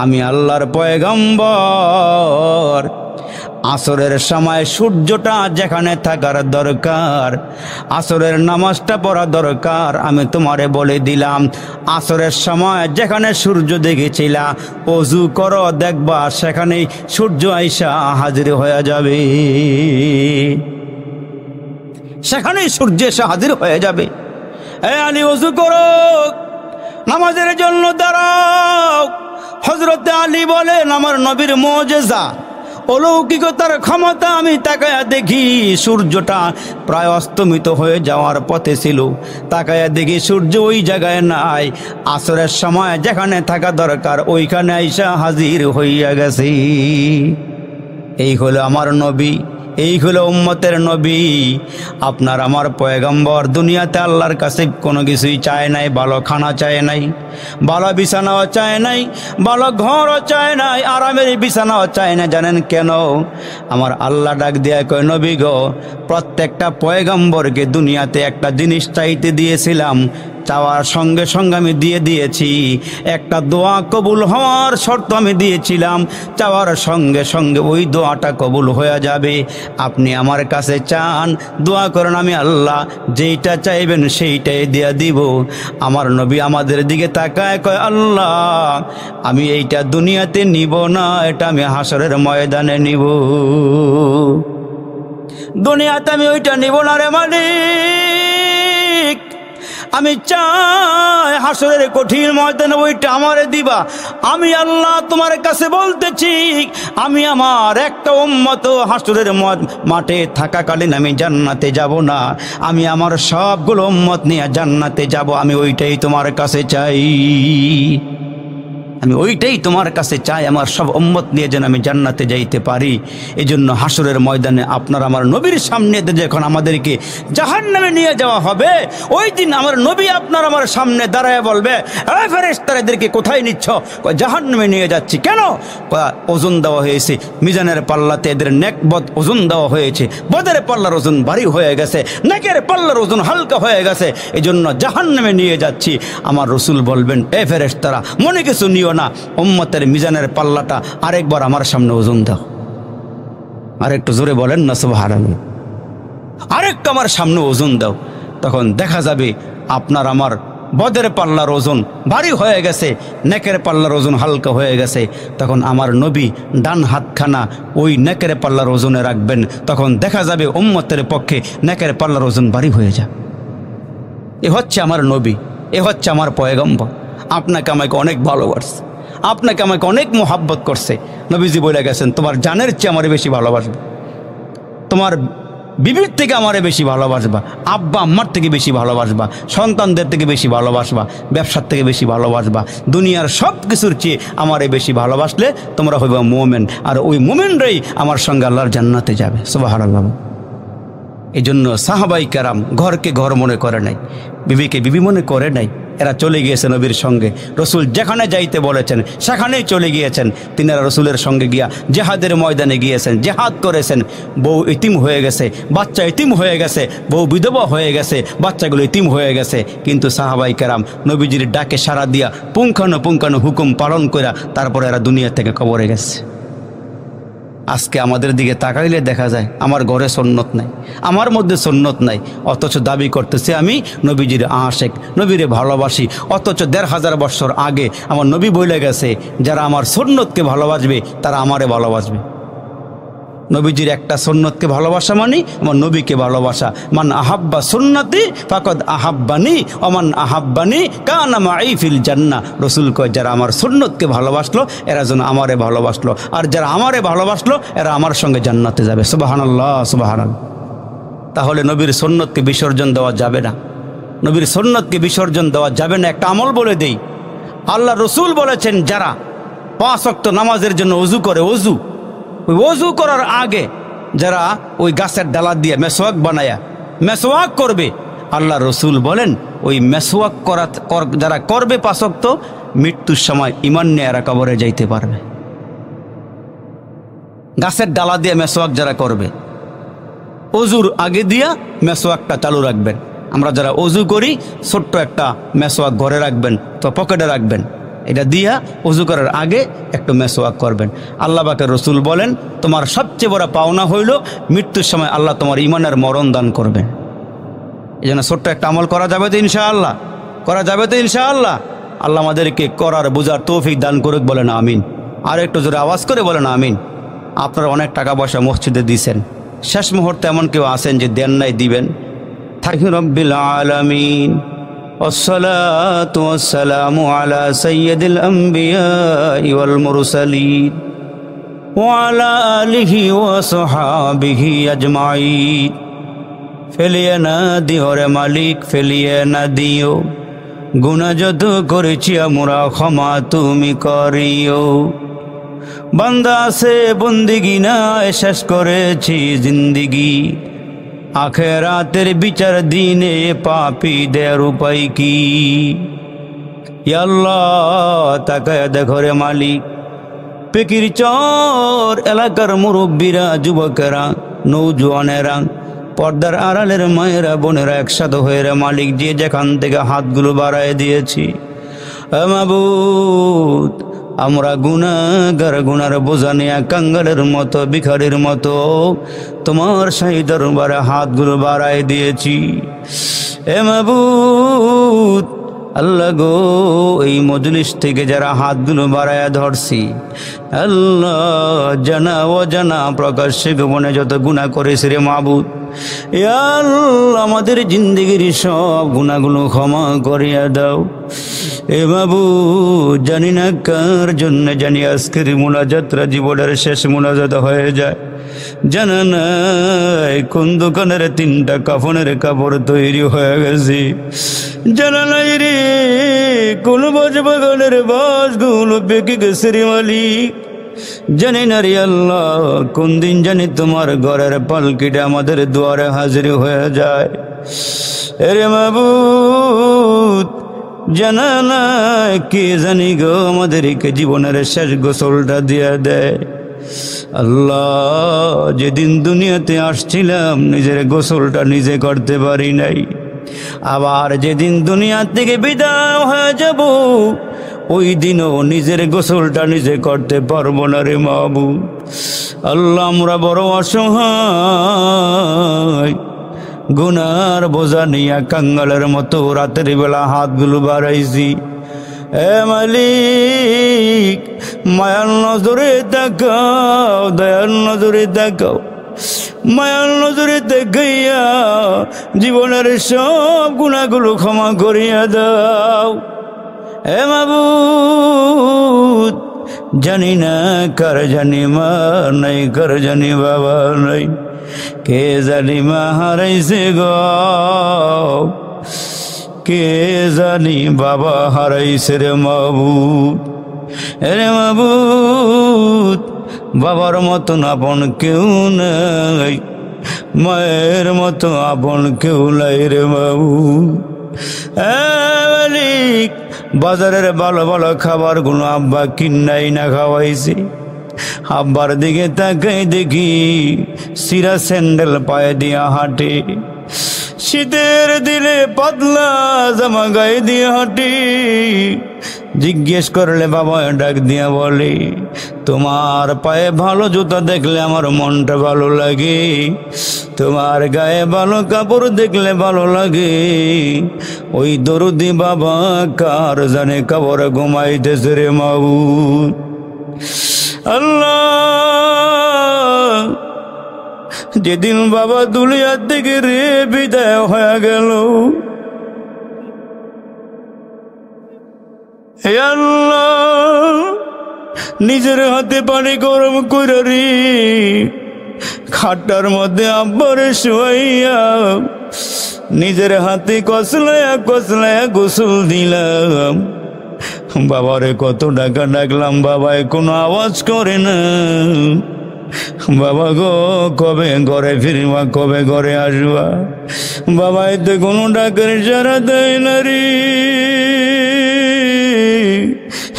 আমি আল্লাহর পয়গম্বর। আসরের সময় সূর্যটা যেখানে থাকার দরকার, আসরের নামাজটা পড়া দরকার, আমি তোমারে বলে দিলাম আসরের সময় যেখানে সূর্য দেখেছিলা অজু করো, দেখবা সেখানেই সূর্য আইসা হাজির হয়ে যাবে, সেখানেই সূর্য এসে হাজির হয়ে যাবে। আলী অজু করো, নামাজের জন্য দাঁড়াও। হযরতে আলী বলেন আমার নবীর মুজিজা, অলৌকিকতার ক্ষমতা, আমি তাকায়া দেখি সূর্যটা প্রায় অস্তমিত হয়ে যাওয়ার পথে ছিল, তাকায়া দেখি সূর্য ওই জায়গায় নাই, আসরের সময় যেখানে থাকা দরকার ওইখানে আইসা হাজির হইয়া গেছে। এই হলো আমার নবী, এই হলো উম্মতের নবী, আপনার আমার পয়গম্বর। দুনিয়াতে আল্লাহর কাছে কোনো কিছুই চায় নাই, ভালো খানা চায় নাই, ভালো বিছানাও চায় নাই, ভালো ঘরও চায় নাই, আরামের বিছানাও চায় না। জানেন কেন? আমার আল্লাহ ডাক দিয়া কয়, নবী গো, প্রত্যেকটা পয়গম্বরকে দুনিয়াতে একটা জিনিস চাইতে দিয়েছিলাম, চাওয়ার সঙ্গে সঙ্গে আমি দিয়ে দিয়েছি। একটা দোয়া কবুল হওয়ার শর্ত আমি দিয়েছিলাম, চাওয়ার সঙ্গে সঙ্গে ওই দোয়াটা কবুল হয়ে যাবে। আপনি আমার কাছে চান, দোয়া করেন, আমি আল্লাহ যেইটা চাইবেন সেইটাই দিয়ে দিব। আমার নবী আমাদের দিকে তাকায় কয়, আল্লাহ আমি এইটা দুনিয়াতে নিব না, এটা আমি হাসরের ময়দানে নিব, দুনিয়াতে আমি ওইটা নিব না রে মালিক। আমি চাই হাসরের কঠিন ময়দানে ওইটা আমারে দিবা। আমি আল্লাহ তোমার কাছে বলতেছি, আমি আমার একটা উম্মত হাসরের মাঠে থাকাকালীন আমি জান্নাতে যাব না, আমি আমার সবগুলো উম্মত নিয়ে জান্নাতে যাব। আমি ওইটাই তোমার কাছে চাই, আমি ওইটাই তোমার কাছে চাই, আমার সব উম্মত নিয়ে যেন আমি জান্নাতে যাইতে পারি। এই জন্য হাসরের ময়দানে আপনার আমার নবীর সামনে যখন আমাদেরকে জাহান্নামে নিয়ে যাওয়া হবে, ওই দিন আমার নবী আপনার আমার সামনে দাঁড়ায় বলবে, এ ফেরেশতারা এদেরকে কোথায় নিচ্ছ? জাহান্নামে নিয়ে যাচ্ছি। কেন? ওজন দেওয়া হয়েছে, মিজানের পাল্লাতে এদের নেকবদ ওজন দেওয়া হয়েছে, বদের পাল্লার ওজন ভারী হয়ে গেছে, নেকের পাল্লার ওজন হালকা হয়ে গেছে, এই জন্য জাহান্নামে নিয়ে যাচ্ছি। আমার রসুল বলবেন, এ ফেরেশতারা মনে কিছু নিও না, উম্মতের মিজানের পাল্লাটা আরেকবার আমার সামনে ওজন দাও। আরেকটু জোরে বলেন না সুবহানাল্লাহ। আরেকটু আমার সামনে ওজন দাও। তখন দেখা যাবে আপনার আমার বদের পাল্লার ওজন ভারী হয়ে গেছে, নেকের পাল্লার ওজন হালকা হয়ে গেছে। তখন আমার নবী ডান হাতখানা ওই নেকের পাল্লার ওজনে রাখবেন, তখন দেখা যাবে উম্মতের পক্ষে নেকের পাল্লার ওজন ভারী হয়ে যায়। এ হচ্ছে আমার নবী, এ হচ্ছে আমার পয়গম্বর। আপনাকে আমাকে অনেক ভালোবাসে, আপনাকে আমাকে অনেক মোহাব্বত করছে। নবীজি বলে গেছেন, তোমার জানের চেয়ে আমারে বেশি ভালোবাসবে, তোমার বিবির থেকে আমারে বেশি ভালোবাসবা, আব্বা আম্মার থেকে বেশি ভালোবাসবা, সন্তানদের থেকে বেশি ভালোবাসবা, ব্যবসার থেকে বেশি ভালোবাসবা, দুনিয়ার সব কিছুর চেয়ে আমারে বেশি ভালোবাসলে তোমরা হইবা মুমিন, আর ওই মুমিনরাই আমার সঙ্গে আল্লাহর জান্নাতে যাবে। সুবহানাল্লাহ। এই জন্য সাহাবাই কেরাম ঘরকে ঘর মনে করে নাই, বিবিকে বিবি মনে করে নাই, এরা চলে গিয়েছে নবীর সঙ্গে। রসুল যেখানে যাইতে বলেছেন সেখানেই চলে গিয়েছেন। তিনারা রসুলের সঙ্গে গিয়া জেহাদের ময়দানে গিয়েছেন, জেহাদ করেছেন। বউ ইতিম হয়ে গেছে, বাচ্চা ইতিম হয়ে গেছে, বউ বিধবা হয়ে গেছে, বাচ্চাগুলো ইতিম হয়ে গেছে। কিন্তু সাহাবাই কেরাম নবীজির ডাকে সাড়া দিয়া পুঙ্খানু হুকুম পালন করে তারপরে এরা দুনিয়া থেকে কবরে গেছে। আজকে আমাদের দিকে তাকাইলে দেখা যায় আমার ঘরে সুন্নত নাই, আমার মধ্যে সুন্নত নাই, অথচ দাবি করতেছে আমি নবীজির আশেক, নবীরে ভালোবাসি। অথচ ১৫০০ বছর আগে আমার নবী বলে গেছে, যারা আমার সুন্নতকে ভালোবাসবে তারা আমারে ভালোবাসবে। নবীজির একটা সুন্নতকে ভালোবাসা মানে আমার নবীকে ভালোবাসা। মান আহাব্বা সুন্নতি ফাকাদ আহাব্বানি ওমান আহাব্বানি কানা মাই ফিল জান্নাহ। রসুল কয়, যারা আমার সুন্নতকে ভালোবাসলো এরা যেন আমারে ভালোবাসলো, আর যারা আমারে ভালোবাসলো এরা আমার সঙ্গে জান্নাতে যাবে। সুবহানাল্লাহ, সুবহানাল্লাহ। তাহলে নবীর সুন্নতকে বিসর্জন দেওয়া যাবে না, নবীর সুন্নতকে বিসর্জন দেওয়া যাবে না। একটা আমল বলে দেই, আল্লাহ রসুল বলেছেন, যারা 5 ওয়াক্ত নামাজের জন্য ওযু করে, ওই ওযু করার আগে যারা ওই গাছের ডালা দিয়ে মেসওয়াক বানায়া মেসওয়াক করবে, আল্লাহ রসুল বলেন ওই মেসওয়াক যারা করবে 5 ওয়াক্ত, মৃত্যুর সময় ঈমান নিয়ে এরা কবরে যাইতে পারবে। গাছের ডালা দিয়ে মেসওয়াক যারা করবে, ওযুর আগে দিয়া মেসওয়াকটা চালু রাখবেন, আমরা যারা অজু করি ছোট্ট একটা মেসওয়াক ঘরে রাখবেন, তো পকেটে রাখবেন, এটা দিয়া অজু করার আগে একটু মেসওয়াক করবেন। আল্লাহ পাকের রসুল বলেন, তোমার সবচেয়ে বড় পাওনা হইল মৃত্যুর সময় আল্লাহ তোমার ইমানের মরণ দান করবেন। এই জন্য ছোট্ট একটা আমল করা যাবে তো ইনশাআল্লাহ, করা যাবে তো ইনশাআল্লাহ। আল্লাহ আমাদেরকে করার বোঝার তৌফিক দান করুক, বলেন আমিন। আর একটু জোরে আওয়াজ করে বলেন আমিন। আপনারা অনেক টাকা পয়সা মসজিদে দিয়েছেন, শেষ মুহূর্তে এমন কেউ আছেন যে দেন নাই, দিবেন। থাকি রব্বিল আলামিন, ওয়াসসালাতু ওয়াসসালামু আলা সাইয়্যিদিল আম্বিয়া ওয়াল মুরসালিন ওয়া আলা আলিহি ওয়া সাহবিহি আজমাইন। ফেলিয়ে না দিও রে মালিক, ফেলিয়ে না দিও, গুনাহ যত করেছি আমরা ক্ষমা তুমি করিও। বান্দা আছে বন্দিগি নাই, শেষ করেছি জিন্দিগি, আখিরাতের বিচার দিনে পাপীদের উপায় কি? ইয়া আল্লাহ তাকায় দেখো রে মালিক, পেকির চর এলাকার মুরব্বীরা, যুবকেরা, নৌজওয়ানেরা, পর্দার আড়ালের মায়েরা, বোনেরা একসাথে হয়ে রে মালিক যে যেখান থেকে হাতগুলো বাড়ায় দিয়েছি, মাবুদ আমরা গুনাহগার, গুনার বোঝা নিয়ে কাঙ্গালের মতো, ভিখারির মতো তোমার শাহী দরবারে হাতগুলো বাড়ায় দিয়েছি। মাবুদ আল্লাহ গো, এই মজলিস থেকে যারা হাতগুলো বাড়ায় ধরছি, আল্লাহ জানা ও জানা প্রকাশ্যে গোপনে যত গুনাহ করেছি রে মাবুদ, ইয়া আল্লাহ আমাদের জিন্দেগির সব গুনাহগুলো ক্ষমা করিয়া দাও। এ বাবু জানি না কার জন্য জানি আজকের মোনাজাতরা জীবনের শেষ মোনাজাত হয়ে যায়, জানা নাই কোন দোকানের 3টা কাফনের কাপড় তৈরি হয়ে গেছে, জানা নাই রে কোন বাগানের বাসগুলো পেকে গেছে রে মালিক, জানি না রে আল্লাহ কোন দিন জানি তোমার ঘরের পালকিটা আমাদের দুয়ারে হাজির হয়ে যায়। এরে মাবুদ জানা না কে জানি গো আমাদেরকে জীবনের শেষ গোসলটা দিয়ে দেয়। আল্লাহ যেদিন দুনিয়াতে আসছিলাম নিজের গোসলটা নিজে করতে পারি নাই, আবার যেদিন দুনিয়া থেকে বিদায় হয়ে যাব ওই দিনও নিজের গোসলটা নিজে করতে পারবো না রে মাবুদ। আল্লাহ আমরা বড় অসহায়, গুনার বোঝা নিয়া কাঙ্গালের মতো রাতের বেলা হাতগুলো বাড়াইছি। এ মালিক মায়ার নজরে তাকাও, দয়ার নজরে তাকাও, মায়ার নজরে তাকাইয়া জীবনের সব গুনাহগুলো ক্ষমা করিয়া দাও। এ মাবুদ জানি না কার জানি মা নাই, কার জানি বাবা নাই, কে জানি মা হারাইছে গো, কে জানি বাবা হারাইছে রে মাবুদ। রে মাবুদ বাবার মতন আপন কেউ নাই, মায়ের মতো আপন কেউ নাই রে মাবুদ। মালিক বাজারের ভালো ভালো খাবারগুলো আব্বা কিনাই না খাওয়াইছে, আব্বার দিকে তাকাই দেখি সিরা স্যান্ডেল পায়ে দিয়া হাঁটে, শীতের দিনে পাতলা জামা গায়ে দিয়ে হাঁটে। জিজ্ঞেস করলে বাবা ডাক দিয়া বলে, তোমার পায়ে ভালো জুতা দেখলে আমার মনটা ভালো লাগে, তোমার গায়ে ভালো কাপড় দেখলে ভালো লাগে। ওই দরদি বাবা কার জানে কবরে ঘুমাইতেছে রে মাবুদ। আল্লাহ যেদিন বাবা দুনিয়ার থেকে রে বিদায় হয়ে গেল, হে আল্লাহ নিজের হাতে পানি গরম করে রে খাটার মধ্যে আব্বারে শোয়াইয়া নিজের হাতে কসলায়া কসলায়া গোসল দিলাম। বাবারে কত ডাকা ডাকলাম, বাবায় কোনো আওয়াজ করে না। বাবা গো কবে ঘরে ফিরবা, কবে ঘরে আসবা? বাবা এতে কোনো ডাকের সারা দেয় না রে।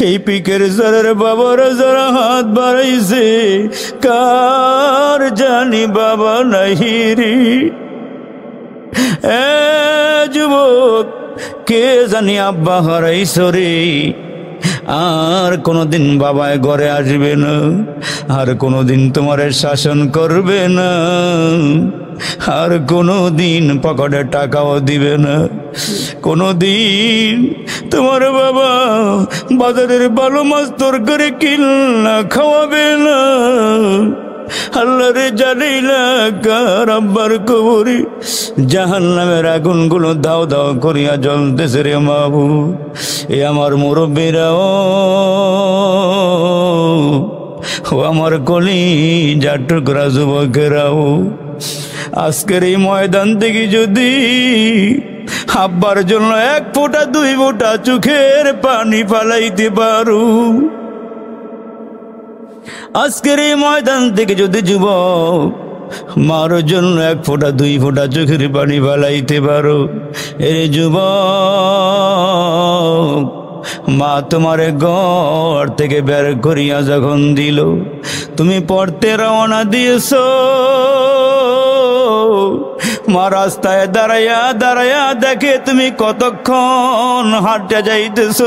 এই পিকের সারের বাবার যারা হাত বাড়াইছে কার জানি বাবা নাহি রে। কে জানি আব্বা হারাইছো রে, আর কোনোদিন বাবায় ঘরে আসবে না, আর কোনোদিন তোমারে শাসন করবে না, আর কোনোদিন পকেটে টাকাও দিবে না, কোনোদিন তোমার বাবা বাজারের ভালো মাছ তরকারি কিনা খাওয়াবে না। আল্লাহ রে, জানিলা কার আব্বার কবরে জাহান্নামের আগুনগুলো দাও দাও করিয়া জ্বলতেছে রে মাবুদ। এ আমার মুরব্বীরাও, ও আমার কলিজার টুকরা যুবকেরাও, আজকের এই ময়দান থেকে যদি আব্বার জন্য 1 ফোঁটা 2 ফোঁটা চোখের পানি ফালাইতে পারো, আজকের এই ময়দান থেকে যদি যুবক মার জন্য 1 ফোঁটা 2 ফোঁটা চোখের পানি ফালাইতে পারো, এ যুবক, মা তোমার ঘর থেকে বের করিয়া যখন দিল, তুমি পড়তে রওনা দিয়েছ, মা রাস্তায় দাঁড়াইয়া দাঁড়াইয়া দেখে তুমি কতক্ষণ হাঁটতে যাইতেছ।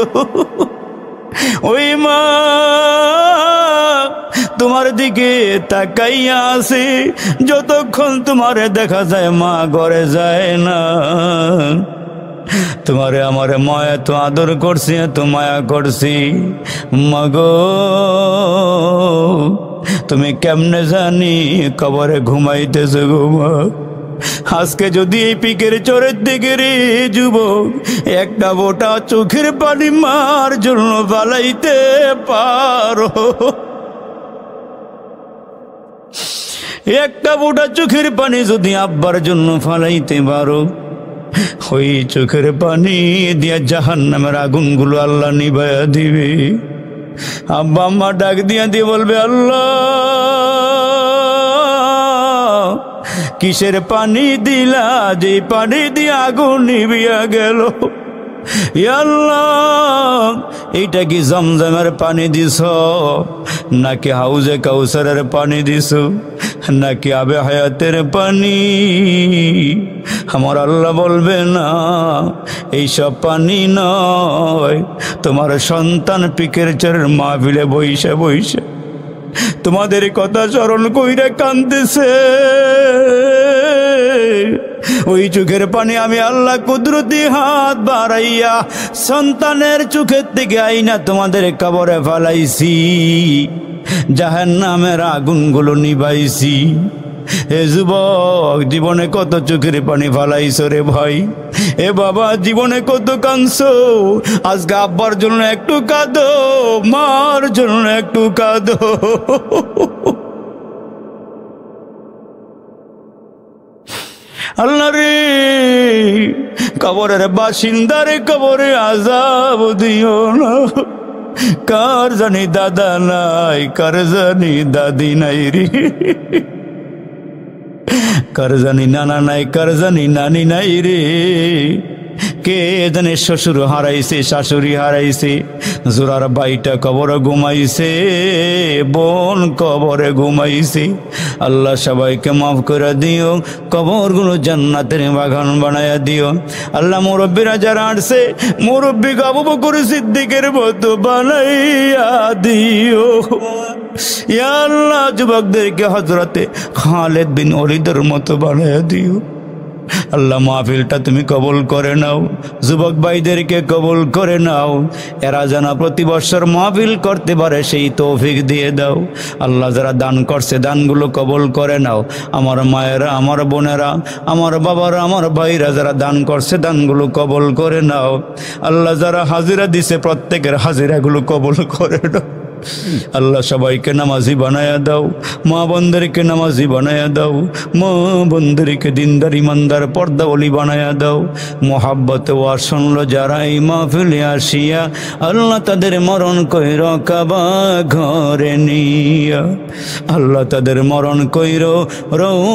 ওই মা তোমার দিকে তাকাইয়া আছে, যতক্ষণ তোমারে দেখা যায় মা ঘরে যায় না। তোমারে আমারে মায়া তো আদর করছি, এত মায়া করছি, মাগো তুমি কেমনে জানি কবরে ঘুমাইতেছ গো মা। আজকে যদি এই পিকের চোরের দিকে রে যুবক 1টা ফোঁটা চোখের পানি মার জন্য ফালাইতে পারো, 1টা ফোঁটা চোখের পানি যদি আব্বার জন্য ফালাইতে পারো, ওই চোখের পানি দিয়া জাহান্নামের আগুনগুলো আল্লাহ নিভাইয়া দিবে। আব্বা আম্মা ডাক দিয়া দিয়ে বলবে, আল্লাহ কিসের পানি দিলা যে পানি দিয়ে আগুন নিভিয়া গেল? আল্লাহ এইটা কি জমজমের পানি দিছ, নাকি হাউজে কাউসারের পানি দিছ, নাকি আবে হায়াতের পানি? আমার আল্লাহ বলবে না, এইসব পানি নয়, তোমার সন্তান পিকের চরের মাহফিলে বইসা বইসা তোমাদের কথা স্মরণ কইরা কাঁদতেছে। ওই চোখের পানি আমি আল্লাহ কুদরতি হাত বাড়াইয়া সন্তানের চোখের থেকে আইনা তোমাদের কবরে ফালাইছি, জাহান্নামের আগুনগুলো নিভাইছি। এ যুবক, জীবনে কত চোখের পানি ফালাইছো রে ভাই, এ বাবা জীবনে কত কাঁদছো, আজকে আব্বার জন্য একটু কাঁদো, মার জন্য একটু কাঁদো। আল্লাহ রে, কবরের বাসিন্দারে কবরে আযাব দিও না। কার জানি দাদা নাই, কার জানি দাদি নাই রে, কার জানি নানা নাই, কার জানি নানি নাই রে। কে জানে শ্বশুর হারাইছে, শাশুড়ি হারাইছে, জোরার বাইটা কবরে ঘুমাইছে, বোন কবরে ঘুমাইছে। আল্লাহ সবাইকে মাফ করে দিও, কবরগুলো জান্নাতের বাগান বানায়া দিও। আল্লাহ মুরব্বীরা যারা আসছে, মুরব্বীকে আবু বকর সিদ্দিকের মতো বানাইয়া দিও। ইয়া আল্লাহ, যুবকদেরকে হযরতে খালিদ বিন ওলীদের মতো বানাইয়া দিও। আল্লাহ মাহফিলটা তুমি কবুল করে নাও, যুবক ভাইদেরকে কবুল করে নাও, এরা যেন প্রতি বছর মাহফিল করতে পারে সেই তৌফিক দিয়ে দাও। আল্লাহ যারা দান করছে দানগুলো কবুল করে নাও। আমার মায়েরা, আমার বোনেরা, আমার বাবারা, আমার ভাইরা যারা দান করছে দানগুলো কবুল করে নাও। আল্লাহ যারা হাজিরা দিছে প্রত্যেকের হাজিরাগুলো কবুল করে নাও। আল্লাহ সবাইকে নামাজি বানায়া দাও, মা বোনদেরকে নামাজি বানায়া দাও, মা বোনদেরকে দিনদার ইমানদার পর্দা ওলি বানায়া দাও। মোহাব্বতে ওয়াজ শুনলো যারা এই মাহফিলে আসিয়া, আল্লাহ তাদের মরণ কইর কাবা ঘরে নিয়া, আল্লাহ তাদের মরণ কইর